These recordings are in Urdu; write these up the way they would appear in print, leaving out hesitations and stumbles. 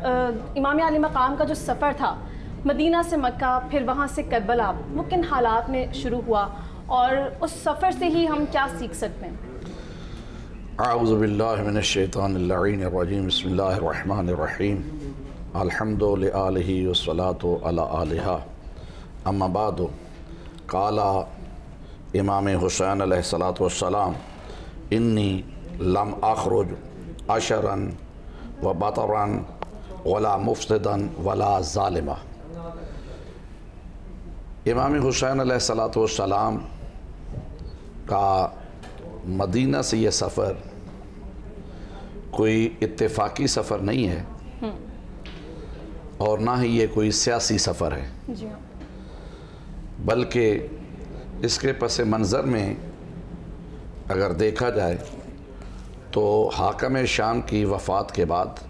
امام علی مقام کا جو سفر تھا مدینہ سے مکہ پھر وہاں سے کربلا، وہ کن حالات میں شروع ہوا اور اس سفر سے ہی ہم کیا سیکھ سکتے ہیں؟ اعوذ باللہ من الشیطان اللعین الرجیم، بسم اللہ الرحمن الرحیم، الحمد لآلہ والصلاة علی آلہا، اما بعد، قال امام حسین علیہ السلام انی لم اخرج عشرا و بطرا ولا مفسدا ولا ظالما۔ امام حسین علیہ السلام کا مدینہ سے یہ سفر کوئی اتفاقی سفر نہیں ہے اور نہ ہی یہ کوئی سیاسی سفر ہے، بلکہ اس کے پس منظر میں اگر دیکھا جائے تو حاکم شام کی وفات کے بعد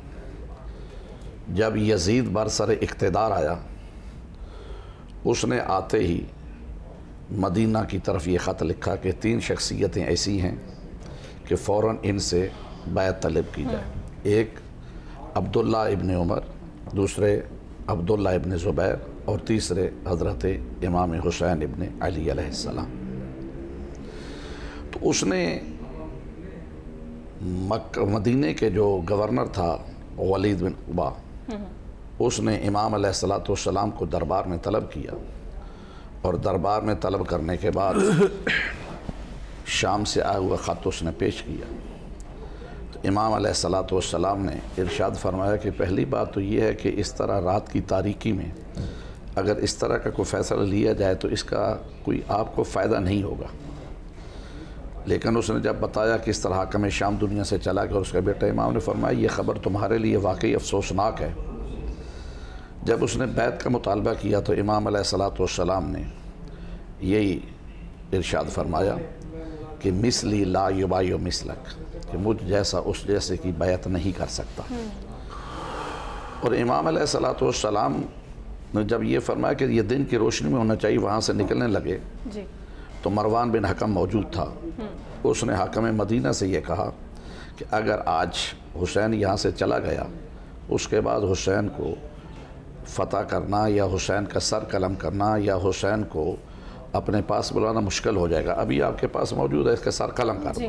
جب یزید برسر اقتدار آیا، اس نے آتے ہی مدینہ کی طرف یہ خط لکھا کہ 3 شخصیتیں ایسی ہیں کہ فوراً ان سے بیعت طلب کی جائے۔ ایک عبداللہ ابن عمر، دوسرے عبداللہ ابن زبیر اور تیسرے حضرت امام حسین ابن علی علیہ السلام۔ تو اس نے مدینہ کے جو گورنر تھا ولید بن عقبہ، اس نے امام علیہ السلام کو دربار میں طلب کیا، اور دربار میں طلب کرنے کے بعد شام سے آیا ہوا خط اس نے پیش کیا۔ تو امام علیہ السلام نے ارشاد فرمایا کہ پہلی بات تو یہ ہے کہ اس طرح رات کی تاریکی میں اگر اس طرح کا کوئی فیصلہ لیا جائے تو اس کا کوئی آپ کو فائدہ نہیں ہوگا۔ لیکن اس نے جب بتایا کہ اس طرح حاکم شام دنیا سے چلا گیا اور اس کا بیٹا، امام نے فرمایا یہ خبر تمہارے لیے واقعی افسوسناک ہے۔ جب اس نے بیعت کا مطالبہ کیا تو امام علیہ السلام نے یہی ارشاد فرمایا کہ مثلی لا یبایع مثلک، کہ مجھ جیسا اس جیسے کی بیعت نہیں کر سکتا۔ اور امام علیہ السلام نے جب یہ فرمایا کہ یہ دن کی روشنی میں ہونا چاہیے، وہاں سے نکلنے لگے تو مروان بن حکم موجود تھا۔ اس نے حاکم مدینہ سے یہ کہا کہ اگر آج حسین یہاں سے چلا گیا، اس کے بعد حسین کو فتح کرنا یا حسین کا سر قلم کرنا یا حسین کو اپنے پاس بلانا مشکل ہو جائے گا۔ ابھی آپ کے پاس موجود ہے، اس کا سر قلم کر دو۔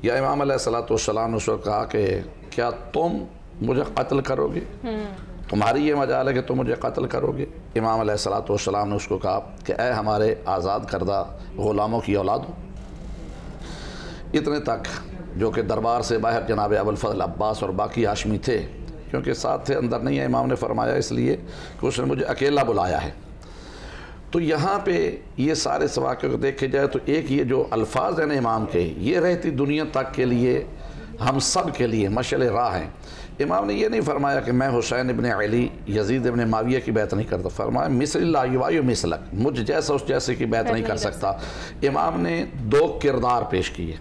یا امام علیہ السلام نے اس وقت کہا کہ کیا تم مجھے قتل کرو گے؟ تمہاری یہ مجال ہے کہ تم مجھے قتل کرو گے؟ امام علیہ السلام نے اس کو کہا کہ اے ہمارے آزاد کردہ غلاموں کی اولاد ہو۔ اتنے تک جو کہ دربار سے باہر جناب ابوالفضل عباس اور باقی ہاشمی تھے، کیونکہ ساتھ تھے، اندر نہیں ہے، امام نے فرمایا اس لیے کہ اس نے مجھے اکیلا بلایا ہے۔ تو یہاں پہ یہ سارے واقعے کو دیکھے جائے تو ایک یہ جو الفاظ ہیں امام کے، یہ رہتی دنیا تک کے لیے ہم سب کے لیے مشعل راہ ہیں۔ امام نے یہ نہیں فرمایا کہ میں حسین ابن علی یزید ابن معاویہ کی بیعت نہیں کرتا، فرمایا مثل لا یبایع مثلک، مجھ جیسا اس جیسے کی بیعت نہیں کر سکتا۔ امام نے 2 کردار پیش کیے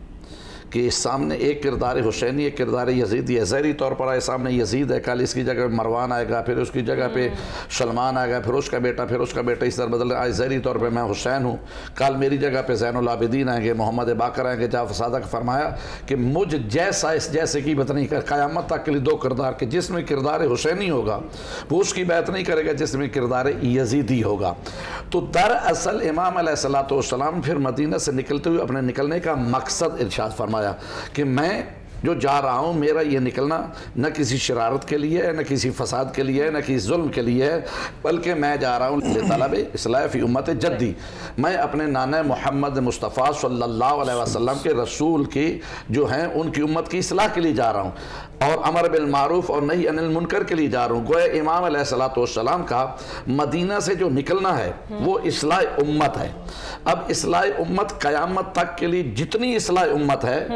کہ سامنے ایک کردار حسینی، ایک کردار یزیدی ہے۔ ظاہری طور پر آئے سامنے یزید ہے، کل اس کی جگہ مروان آئے گا، پھر اس کی جگہ پہ سلمان آئے گا، پھر اس کا بیٹا، پھر اس کا بیٹا، اس طرح بدل آئے۔ ظاہری طور پہ میں حسین ہوں، کل میری جگہ پہ زین العابدین آئیں گے، محمد باقر آئیں گے۔ جعفر صادق فرمایا کہ مجھ جیسا اس جیسے کی بیعت نہیں کر، قیامت تک کے لیے 2 کردار کہ جس میں کردار حسینی ہوگا وہ اس کی بیعت نہیں کرے گا، جس میں کردار یزیدی ہوگا۔ تو دراصل امام علیہ السلام پھر مدینہ سے نکلتے ہوئے اپنے نکلنے کا مقصد ارشاد فرمایا کہ میں جو جا رہا ہوں، میرا یہ نکلنا نہ کسی شرارت کے لیے ہے، نہ کسی فساد کے لیے ہے، نہ کسی ظلم کے لیے ہے، بلکہ میں جا رہا ہوں لطلب اصلاح فی امت جدی۔ میں اپنے نانا محمد مصطفیٰ صلی اللہ علیہ وسلم کے رسول کی جو ہیں ان کی امت کی اصلاح کے لیے جا رہا ہوں، اور امر بالمعروف اور نہی عن المنکر کے لیے جا رہا ہوں۔ گویا امام علیہ السلام کا مدینہ سے جو نکلنا ہے وہ اصلاح امت ہے۔ اب اصلاح امت قیامت تک کے لیے جتنی اصلاح امت ہے،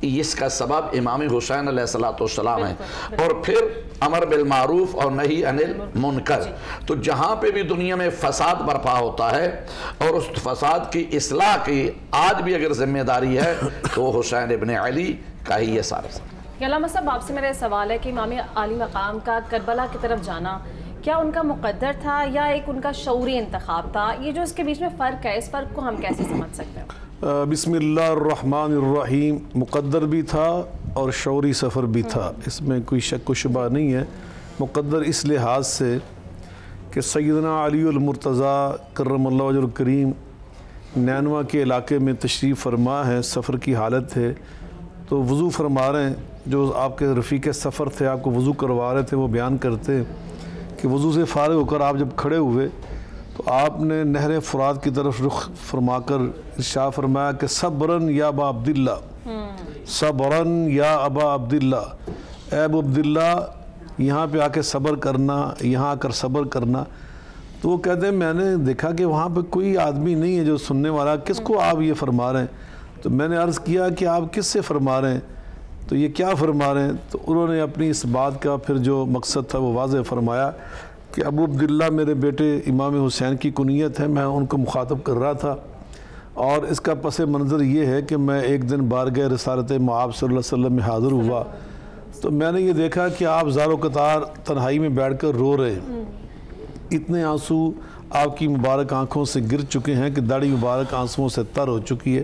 اس کا سبب امام حسین علیہ السلام ہے، اور پھر امر بالمعروف اور نہی عن المنکر۔ تو جہاں پہ بھی دنیا میں فساد برپا ہوتا ہے اور اس فساد کی اصلاح کی آج بھی اگر ذمہ داری ہے تو حسین ابن علی کا ہی یہ سارا۔ علامہ صاحب، آپ سے میرا سوال ہے کہ امام علی مقام کا کربلا کی طرف جانا کیا ان کا مقدر تھا یا ایک ان کا شعوری انتخاب تھا؟ یہ جو اس کے بیچ میں فرق ہے، اس فرق کو ہم کیسے سمجھ سکتے ہیں؟ بسم اللہ الرحمن الرحیم، مقدر بھی تھا اور شعوری سفر بھی تھا، اس میں کوئی شک و شبہ نہیں ہے مقدر اس لحاظ سے کہ سیدنا علی المرتضیٰ کرم اللہ وجہ الکریم نینوا کے علاقے میں تشریف فرما ہے، سفر کی حالت ہے، تو وضو فرما رہے ہیں. جو آپ کے رفیق سفر تھے، آپ کو وضو کروا رہے تھے، وہ بیان کرتے ہیں کہ وضو سے فارغ ہو کر آپ جب کھڑے ہوئے تو آپ نے نہر فرات کی طرف رخ فرما کر ارشاد فرمایا کہ صبرن یا ابا عبداللہ، صبرن یا ابا عبداللہ، اے ابو عبداللہ یہاں پہ آ کے صبر کرنا، یہاں آ کر صبر کرنا. تو وہ کہتے ہیں میں نے دیکھا کہ وہاں پہ کوئی آدمی نہیں ہے جو سننے والا، کس کو آپ یہ فرما رہے ہیں؟ تو میں نے عرض کیا کہ آپ کس سے فرما رہے ہیں، تو یہ کیا فرما رہے ہیں؟ تو انہوں نے اپنی اس بات کا پھر جو مقصد تھا وہ واضح فرمایا کہ ابو عبداللہ میرے بیٹے امام حسین کی کنیت ہے، میں ان کو مخاطب کر رہا تھا. اور اس کا پس منظر یہ ہے کہ میں ایک دن بارگاہ رسالت مآب صلی اللہ علیہ وسلم میں حاضر ہوا تو میں نے یہ دیکھا کہ آپ زار و قطار تنہائی میں بیٹھ کر رو رہے ہیں. اتنے آنسو آپ کی مبارک آنکھوں سے گر چکے ہیں کہ داڑھی مبارک آنسوؤں سے تر ہو چکی ہے.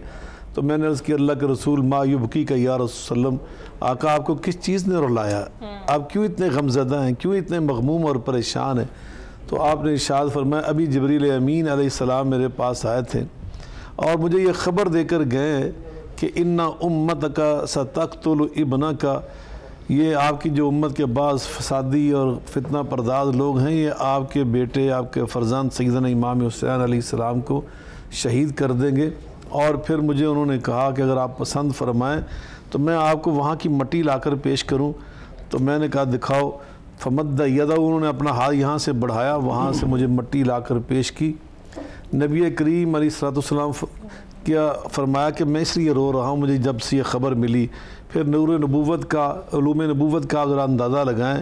تو میں نے عرض کی اللہ کے رسول ما یبکی کا یا رسول اللہ، آقا آپ کو کس چیز نے رلایا؟ آپ کیوں اتنے غمزدہ ہیں، کیوں اتنے مغموم اور پریشان ہیں؟ تو آپ نے ارشاد فرمایا ابھی جبریل امین علیہ السلام میرے پاس آئے تھے اور مجھے یہ خبر دے کر گئے کہ ان امتک ستقتل ابنک، یہ آپ کی جو امت کے بعض فسادی اور فتنہ پرداز لوگ ہیں، یہ آپ کے بیٹے، آپ کے فرزند سیدنا امام حسین علیہ السلام کو شہید کر دیں گے. اور پھر مجھے انہوں نے کہا کہ اگر آپ پسند فرمائیں تو میں آپ کو وہاں کی مٹی لا کر پیش کروں. تو میں نے کہا دکھاؤ. فمد یدہ، انہوں نے اپنا ہاتھ یہاں سے بڑھایا، وہاں سے مجھے مٹی لا کر پیش کی. نبی کریم علیہ السلام کیا فرمایا کہ میں اس لیے رو رہا ہوں، مجھے جب سے یہ خبر ملی. پھر نور نبوت کا، علوم نبوت کا اگر اندازہ لگائیں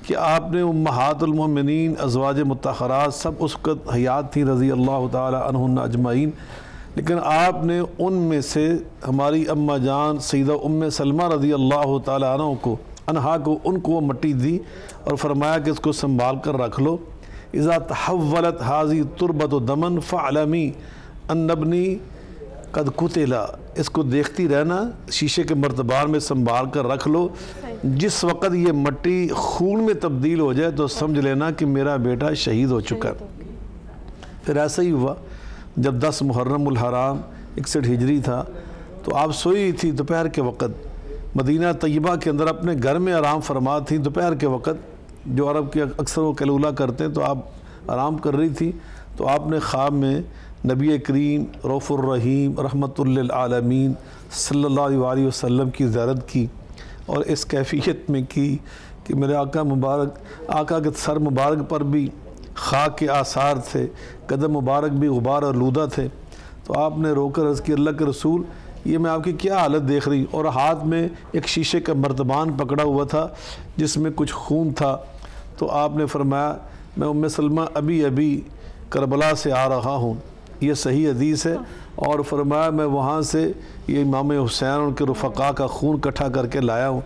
کہ آپ نے امہات المؤمنین ازواج مطہرات سب اس وقت حیات تھیں رضی اللہ تعالی عنہن اجمعین، لیکن آپ نے ان میں سے ہماری اماں جان سیدہ ام سلمہ رضی اللہ تعالی عنہا کو ان کو مٹی دی اور فرمایا کہ اس کو سنبھال کر رکھ لو. اذا تحولت حاضی تربت و دمن فعلمی ان ابنی قد قتلا، اس کو دیکھتی رہنا، شیشے کے مرتبان میں سنبھال کر رکھ لو. جس وقت یہ مٹی خون میں تبدیل ہو جائے تو سمجھ لینا کہ میرا بیٹا شہید ہو چکا. پھر ایسا ہی ہوا. جب 10 محرم الحرام 61 ہجری تھا تو آپ سوئی تھی دوپہر کے وقت، مدینہ طیبہ کے اندر اپنے گھر میں آرام فرما تھی دوپہر کے وقت، جو عرب کے اکثر وہ قیلولہ کرتے ہیں، تو آپ آرام کر رہی تھی. تو آپ نے خواب میں نبی کریم رؤوف الرحیم رحمت للعالمین صلی اللہ علیہ وسلم کی زیارت کی، اور اس کیفیت میں کی کہ میرے آقا کے سر مبارک پر بھی خاک کے آثار تھے، قدم مبارک بھی غبار اور لودہ تھے. تو آپ نے رو کر عرض کی اللہ کے رسول یہ میں آپ کی کیا حالت دیکھ رہی، اور ہاتھ میں ایک شیشے کا مرتبان پکڑا ہوا تھا جس میں کچھ خون تھا. تو آپ نے فرمایا میں ام سلمہ ابھی کربلا سے آ رہا ہوں، یہ صحیح حدیث ہے. اور فرمایا میں وہاں سے یہ امام حسین ان کے رفقا کا خون اکٹھا کر کے لایا ہوں.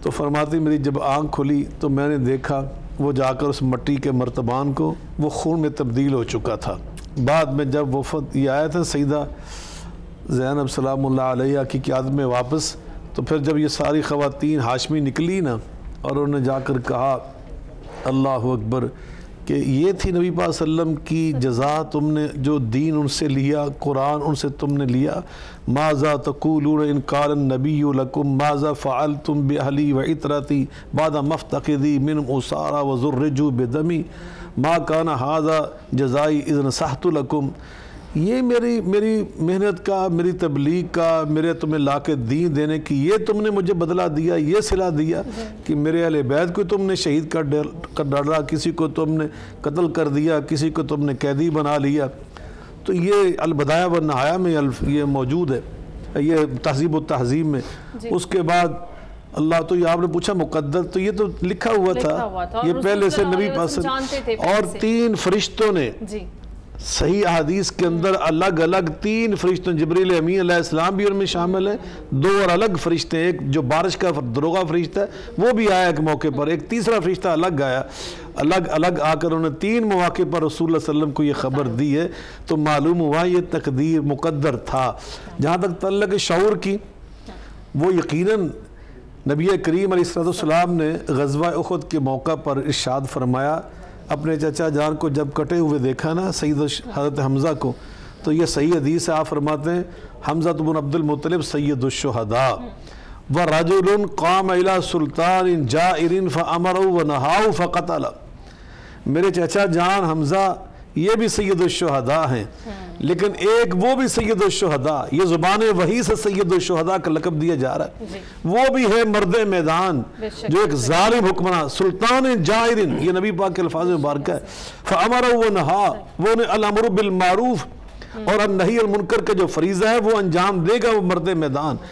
تو فرماتی میری جب آنکھ کھلی تو میں نے دیکھا وہ جا کر اس مٹی کے مرتبان کو وہ خون میں تبدیل ہو چکا تھا. بعد میں جب وفد یہ آیا تھا سیدہ زینب سلام اللہ علیہ کی قیادت میں واپس، تو پھر جب یہ ساری خواتین ہاشمی نکلی نا، اور انہوں نے جا کر کہا اللہ اکبر کہ یہ تھی نبی پاک صلی اللہ علیہ وسلم کی جزا، تم نے جو دین ان سے لیا، قرآن ان سے تم نے لیا. ماذا تقولون ان قال النبی لکم ماذا فعلتم باہلی وعطرتی بعد مفتقدی من اسارا وزرجوا بدمی ما کان ھذا جزائی اذ نصحت لکم. یہ میری محنت کا، میری تبلیغ کا، میرے تمہیں لا کے دین دینے کی، یہ تم نے مجھے بدلہ دیا، یہ صلہ دیا کہ میرے اہل بیت کو تم نے شہید کر ڈالا، کسی کو تم نے قتل کر دیا، کسی کو تم نے قیدی بنا لیا. تو یہ البدایہ والنہایہ میں یہ موجود ہے، یہ تہذیب و تہذیب میں. اس کے بعد اللہ تو یہ آپ نے پوچھا مقدر، تو یہ تو لکھا ہوا تھا، یہ پہلے سے نبی پاس. اور 3 فرشتوں نے صحیح احادیث کے اندر الگ الگ 3 فرشتوں، جبریل امین علیہ السلام بھی ان میں شامل ہیں، 2 اور الگ فرشتے، ایک جو بارش کا دروغہ فرشتہ ہے وہ بھی آیا ایک موقع پر، ایک تیسرا فرشتہ الگ آیا، الگ آ کر انہوں نے 3 مواقع پر رسول اللہ صلی اللہ علیہ وسلم کو یہ خبر دی ہے. تو معلوم ہوا یہ تقدیر مقدر تھا. جہاں تک تعلق شعور کی، وہ یقیناً نبی کریم علیہ السلام نے غزوہ احد کے موقع پر ارشاد فرمایا، اپنے چچا جان کو جب کٹے ہوئے دیکھا نا سید حضرت حمزہ کو، تو یہ صحیح حدیث ہے، آپ فرماتے ہیں حمزہ بن عبد المطلب سید الشہداء وَرَجُلٌ قَامَ إِلَىٰ سُلْطَانٍ جَائِرٍ فَأَمَرَهُ وَنَهَاهُ فَقَتَلَ۔ میرے چچا جان حمزہ یہ بھی سید الشہداء ہیں، لیکن ایک وہ بھی سید الشہداء، یہ زبان وحی سے سید الشہداء کا لقب دیا جا رہا ہے، وہ بھی ہے مرد میدان جو ایک ظالم حکمراں سلطان جائر، یہ نبی پاک کے الفاظ مبارکہ ہے۔ فَأَمَرَهُ وَنَهَاهُ، وہ نے الامر بالمعروف اور النہی المنکر کا جو فریضہ ہے وہ انجام دے گا، وہ مرد میدان،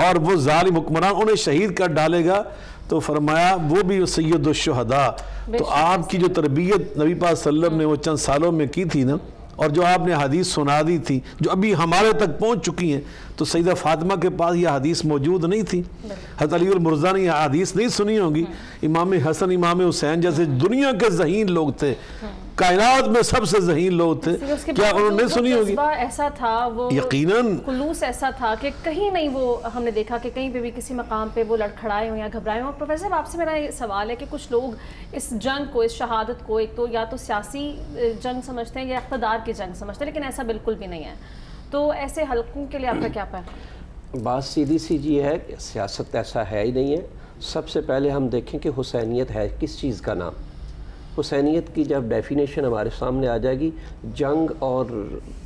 اور وہ ظالم حکمران انہیں شہید کر ڈالے گا، تو فرمایا وہ بھی سید الشہداء۔ تو آپ کی جو تربیت نبی پاک صلی اللہ علیہ وسلم نے وہ چند سالوں میں کی تھی نا، اور جو آپ نے حدیث سنا دی تھی جو ابھی ہمارے تک پہنچ چکی ہیں، تو سیدہ فاطمہ کے پاس یہ حدیث موجود نہیں تھی، حضرت علی المرضیٰ نے یہ حدیث نہیں سنی ہوگی، امام حسن امام حسین جیسے دنیا کے ذہین لوگ تھے، کائنات میں سب سے ذہین لوگ تھے، کیا انہوں نے سنی ہوگی؟ ایسا تھا، وہ یقیناً خلوص ایسا تھا کہ کہیں نہیں، وہ ہم نے دیکھا کہ کہیں پہ بھی کسی مقام پہ وہ لڑکھڑائے ہوں یا گھبرائے ہوں۔ پروفیسر صاحب، آپ سے میرا یہ سوال ہے کہ کچھ لوگ اس جنگ کو، اس شہادت کو ایک تو یا تو سیاسی جنگ سمجھتے ہیں یا اقتدار کی جنگ سمجھتے ہیں، لیکن ایسا بالکل بھی نہیں ہے، تو ایسے حلقوں کے لیے آپ کا کیا پیغام؟ بات سیدھی سی یہ ہے کہ سیاست ایسا ہے ہی نہیں ہے۔ سب سے پہلے ہم دیکھیں کہ حسینیت ہے کس چیز کا نام۔ حسینیت کی جب ڈیفینیشن ہمارے سامنے آ جائے گی، جنگ اور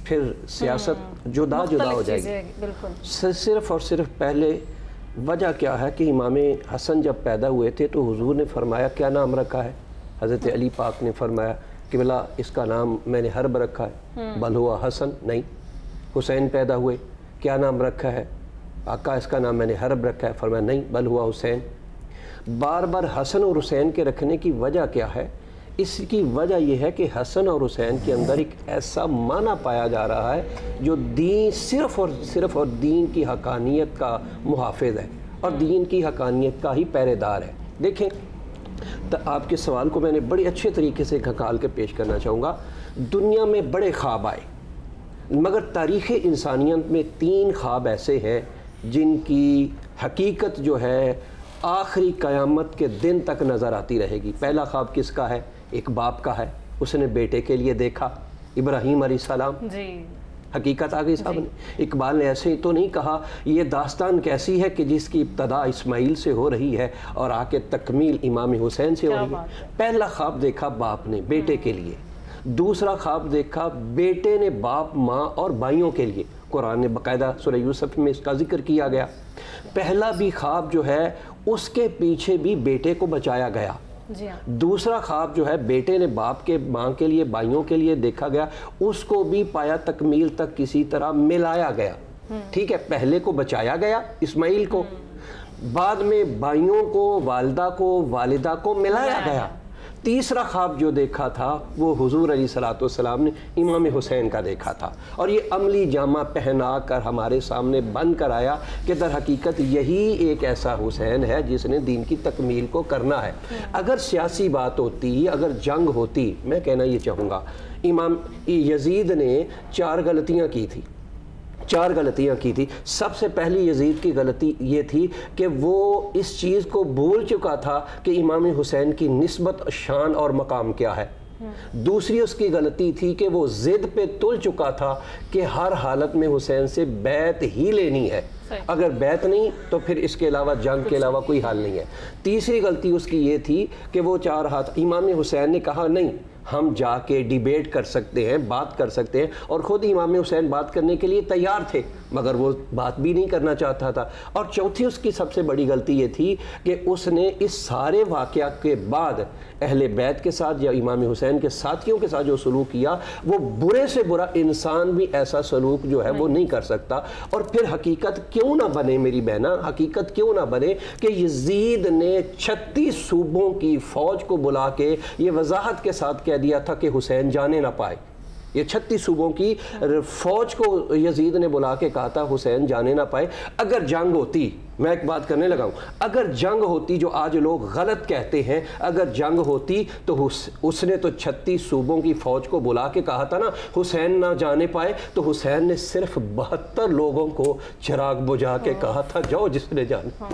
پھر سیاست جدا ہو جائے گی۔ صرف اور صرف پہلے وجہ کیا ہے کہ امام حسن جب پیدا ہوئے تھے تو حضور نے فرمایا کیا نام رکھا ہے؟ حضرت علی پاک نے فرمایا کہ بلا اس کا نام میں نے حرب رکھا ہے، بل ہوا حسن۔ نہیں، حسین پیدا ہوئے، کیا نام رکھا ہے؟ آقا اس کا نام میں نے حرب رکھا ہے، فرمایا نہیں، بل ہوا حسین۔ بار بار حسن اور حسین کے رکھنے کی وجہ کیا ہے؟ اس کی وجہ یہ ہے کہ حسن اور حسین کے اندر ایک ایسا معنی پایا جا رہا ہے جو دین صرف اور دین کی حقانیت کا محافظ ہے اور دین کی حقانیت کا ہی پہرے دار ہے۔ دیکھیں، آپ کے سوال کو میں نے بڑی اچھے طریقے سے گھکال کے پیش کرنا چاہوں گا۔ دنیا میں بڑے خواب آئے، مگر تاریخ انسانیت میں 3 خواب ایسے ہیں جن کی حقیقت جو ہے آخری قیامت کے دن تک نظر آتی رہے گی۔ پہلا خواب کس کا ہے؟ ایک باپ کا ہے، اس نے بیٹے کے لیے دیکھا، ابراہیم علیہ السلام۔ حقیقت آ گئی صاحب نے۔ اقبال نے ایسے ہی تو نہیں کہا یہ داستان کیسی ہے کہ جس کی ابتدا اسماعیل سے ہو رہی ہے اور آ کے تکمیل امام حسین سے ہو رہی ہے۔ پہلا خواب دیکھا باپ نے بیٹے کے لیے، دوسرا خواب دیکھا بیٹے نے باپ، ماں اور بھائیوں کے لیے۔ قرآن نے باقاعدہ سورہ یوسف میں اس کا ذکر کیا گیا۔ پہلا بھی خواب جو ہے اس کے پیچھے بھی بیٹے کو بچایا گیا، دوسرا خواب جو ہے بیٹے نے باپ کے، ماں کے لیے، بھائیوں کے لیے دیکھا گیا، اس کو بھی پایا تکمیل تک کسی طرح ملایا گیا۔ ٹھیک ہے، پہلے کو بچایا گیا اسماعیل کو، بعد میں بھائیوں کو، والدہ کو، والدہ کو ملایا گیا۔ تیسرا خواب جو دیکھا تھا وہ حضور علیہ السلام نے امام حسین کا دیکھا تھا، اور یہ عملی جامہ پہنا کر ہمارے سامنے بند کرایا کہ در حقیقت یہی ایک ایسا حسین ہے جس نے دین کی تکمیل کو کرنا ہے۔ اگر سیاسی بات ہوتی، اگر جنگ ہوتی، میں کہنا یہ چاہوں گا امام یزید نے 4 غلطیاں کی تھی، 4 غلطیاں کی تھی۔ سب سے پہلی یزید کی غلطی یہ تھی کہ وہ اس چیز کو بھول چکا تھا کہ امام حسین کی نسبت، شان اور مقام کیا ہے۔ دوسری اس کی غلطی تھی کہ وہ ضد پہ تل چکا تھا کہ ہر حالت میں حسین سے بیعت ہی لینی ہے، اگر بیعت نہیں تو پھر اس کے علاوہ جنگ کے علاوہ کوئی حل نہیں ہے۔ تیسری غلطی اس کی یہ تھی کہ وہ 4 ہاتھ، امام حسین نے کہا نہیں ہم جا کے ڈیبیٹ کر سکتے ہیں، بات کر سکتے ہیں، اور خود امام حسین بات کرنے کے لیے تیار تھے مگر وہ بات بھی نہیں کرنا چاہتا تھا۔ اور چوتھی اس کی سب سے بڑی غلطی یہ تھی کہ اس نے اس سارے واقعات کے بعد اہل بیت کے ساتھ یا امام حسین کے ساتھیوں کے ساتھ جو سلوک کیا، وہ برے سے برا انسان بھی ایسا سلوک جو ہے وہ نہیں کر سکتا۔ اور پھر حقیقت کیوں نہ بنے میری بہنا، حقیقت کیوں نہ بنے کہ یزید نے 36 صوبوں کی فوج کو بلا کے یہ وضاحت کے ساتھ کہہ دیا تھا کہ حسین جانے نہ پائے۔ یہ 36 صوبوں کی فوج کو یزید نے بلا کے کہا تھا حسین جانے نہ پائے۔ اگر جنگ ہوتی، میں ایک بات کرنے لگا ہوں، اگر جنگ ہوتی جو آج لوگ غلط کہتے ہیں، اگر جنگ ہوتی تو اس نے تو 36 صوبوں کی فوج کو بلا کے کہا تھا نا حسین نہ جانے پائے، تو حسین نے صرف 72 لوگوں کو چراغ بجھا کے کہا تھا جاؤ جس نے جانا۔